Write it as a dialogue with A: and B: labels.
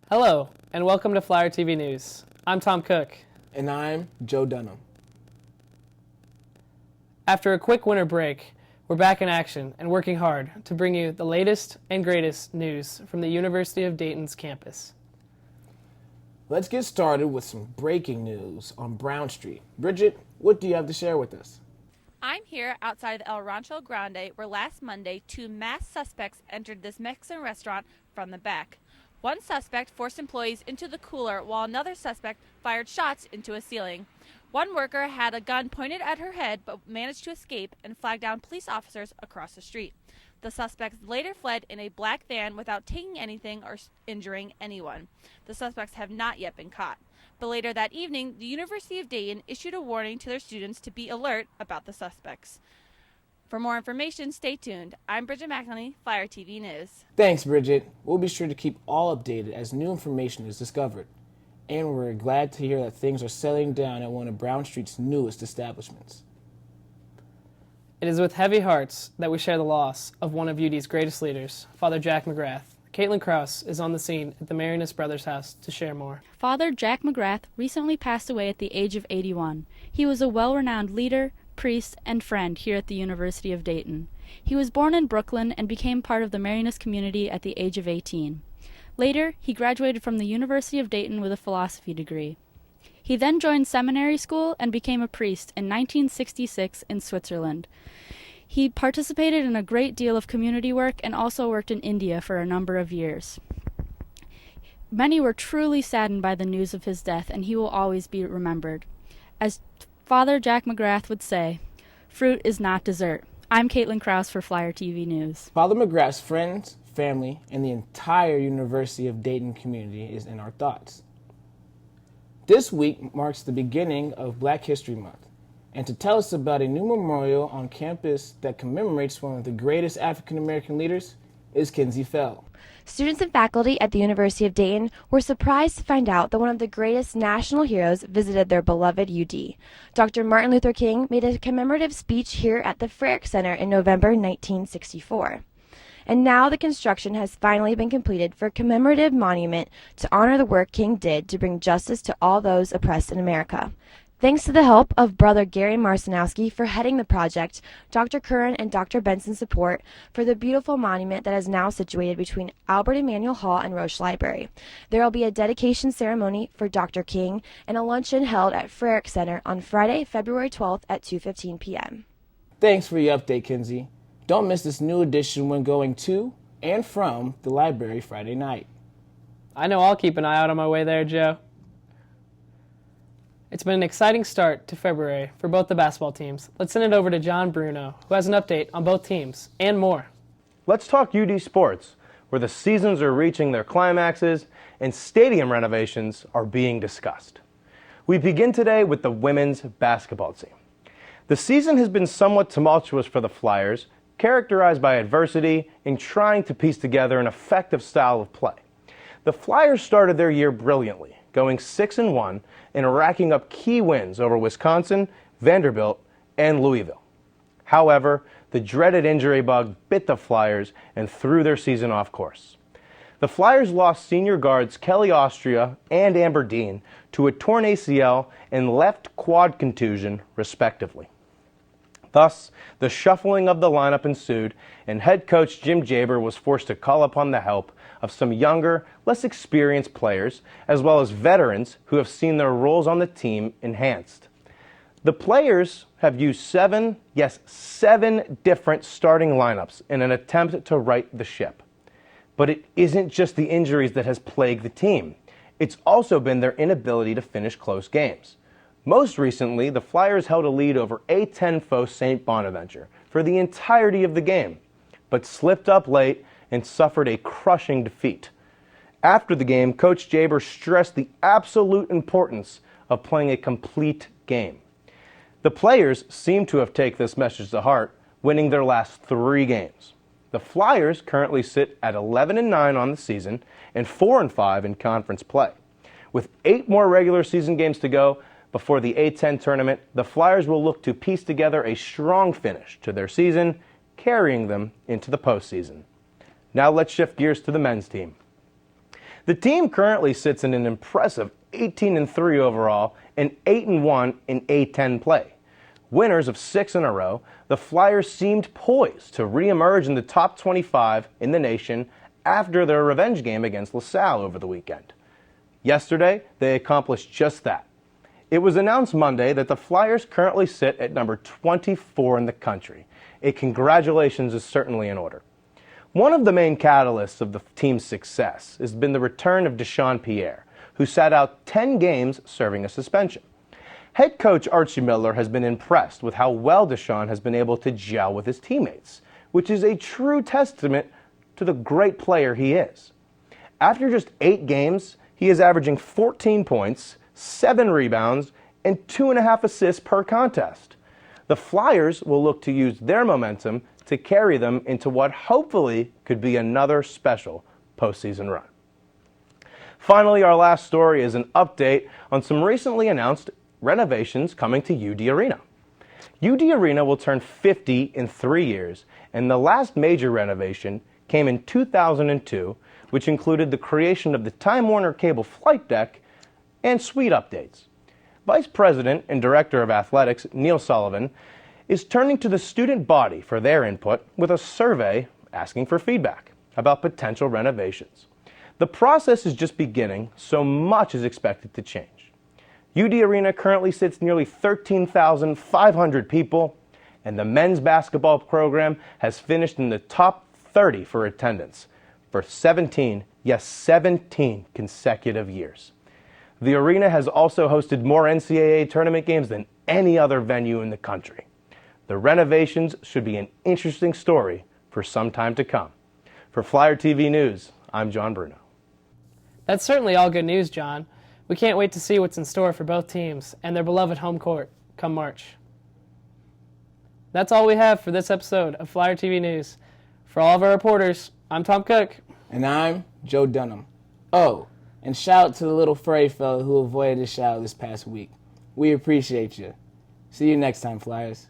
A: Hello, and welcome to Flyer TV News. I'm Tom Cook.
B: And I'm Joe Dunham.
A: After a quick winter break, we're back in action and working hard to bring you the latest and greatest news from the University of Dayton's campus.
B: Let's get started with some breaking news on Brown Street. Bridget, what do you have to share with us?
C: I'm here outside the El Rancho Grande, where last Monday, 2 masked suspects entered this Mexican restaurant from the back. One suspect forced employees into the cooler while another suspect fired shots into a ceiling. One worker had a gun pointed at her head but managed to escape and flag down police officers across the street. The suspects later fled in a black van without taking anything or injuring anyone. The suspects have not yet been caught. But later that evening, the University of Dayton issued a warning to their students to be alert about the suspects. For more information, stay tuned. I'm Bridget McElhenney, Flyer TV News.
B: Thanks, Bridget. We'll be sure to keep all updated as new information is discovered. And we're glad to hear that things are settling down at one of Brown Street's newest establishments.
A: It is with heavy hearts that we share the loss of one of UD's greatest leaders, Father Jack McGrath. Caitlin Krause is on the scene at the Marianus Brothers house to share more.
D: Father Jack McGrath recently passed away at the age of 81. He was a well-renowned leader, priest, and friend here at the University of Dayton. He was born in Brooklyn and became part of the Marianus community at the age of 18. Later, he graduated from the University of Dayton with a philosophy degree. He then joined seminary school and became a priest in 1966 in Switzerland. He participated in a great deal of community work and also worked in India for a number of years. Many were truly saddened by the news of his death, and he will always be remembered. As Father Jack McGrath would say, fruit is not dessert. I'm Caitlin Krause for Flyer TV News.
B: Father McGrath's friends, family, and the entire University of Dayton community is in our thoughts. This week marks the beginning of Black History Month, and to tell us about a new memorial on campus that commemorates one of the greatest African American leaders is Kinsey Fell.
E: Students and faculty at the University of Dayton were surprised to find out that one of the greatest national heroes visited their beloved UD. Dr. Martin Luther King made a commemorative speech here at the Frick Center in November 1964. And now the construction has finally been completed for a commemorative monument to honor the work King did to bring justice to all those oppressed in America. Thanks to the help of Brother Gary Marcinowski for heading the project, Dr. Curran and Dr. Benson's support for the beautiful monument that is now situated between Albert Emanuel Hall and Roche Library. There will be a dedication ceremony for Dr. King and a luncheon held at Frick Center on Friday, February 12th at 2:15 p.m.
B: Thanks for your update, Kinsey. Don't miss this new edition when going to and from the library Friday night.
A: I know I'll keep an eye out on my way there, Joe. It's been an exciting start to February for both the basketball teams. Let's send it over to John Bruno, who has an update on both teams and more.
F: Let's talk UD sports, where the seasons are reaching their climaxes and stadium renovations are being discussed. We begin today with the women's basketball team. The season has been somewhat tumultuous for the Flyers, characterized by adversity and trying to piece together an effective style of play. The Flyers started their year brilliantly, going 6-1 and racking up key wins over Wisconsin, Vanderbilt, and Louisville. However, the dreaded injury bug bit the Flyers and threw their season off course. The Flyers lost senior guards Kelly Austria and Amber Dean to a torn ACL and left quad contusion, respectively. Thus, the shuffling of the lineup ensued, and head coach Jim Jaber was forced to call upon the help of some younger, less experienced players, as well as veterans who have seen their roles on the team enhanced. The players have used seven different starting lineups in an attempt to right the ship. But it isn't just the injuries that has plagued the team. It's also been their inability to finish close games. Most recently, the Flyers held a lead over A10 foe St. Bonaventure for the entirety of the game, but slipped up late and suffered a crushing defeat. After the game, Coach Jaber stressed the absolute importance of playing a complete game. The players seem to have taken this message to heart, winning their last 3 games. The Flyers currently sit at 11-9 on the season and 4-5 in conference play. With 8 more regular season games to go, before the A10 tournament, the Flyers will look to piece together a strong finish to their season, carrying them into the postseason. Now let's shift gears to the men's team. The team currently sits in an impressive 18-3 overall and 8-1 in A10 play. Winners of 6 in a row, the Flyers seemed poised to reemerge in the top 25 in the nation after their revenge game against LaSalle over the weekend. Yesterday, they accomplished just that. It was announced Monday that the Flyers currently sit at number 24 in the country. A congratulations is certainly in order. One of the main catalysts of the team's success has been the return of Deshaun Pierre, who sat out 10 games serving a suspension. Head coach Archie Miller has been impressed with how well Deshaun has been able to gel with his teammates, which is a true testament to the great player he is. After just 8 games, he is averaging 14 points, 7 rebounds, and 2.5 assists per contest. The Flyers will look to use their momentum to carry them into what hopefully could be another special postseason run. Finally, our last story is an update on some recently announced renovations coming to UD Arena. UD Arena will turn 50 in 3 years, and the last major renovation came in 2002, which included the creation of the Time Warner Cable flight deck and suite updates. Vice President and Director of Athletics Neil Sullivan is turning to the student body for their input with a survey asking for feedback about potential renovations. The process is just beginning, so much is expected to change. UD Arena currently sits nearly 13,500 people, and the men's basketball program has finished in the top 30 for attendance for 17 consecutive years. The arena has also hosted more NCAA tournament games than any other venue in the country. The renovations should be an interesting story for some time to come. For Flyer TV News, I'm John Bruno.
A: That's certainly all good news, John. We can't wait to see what's in store for both teams and their beloved home court come March. That's all we have for this episode of Flyer TV News. For all of our reporters, I'm Tom Cook.
B: And I'm Joe Dunham. Oh, and shout out to the little furry fella who avoided the shower this past week. We appreciate you. See you next time, Flyers.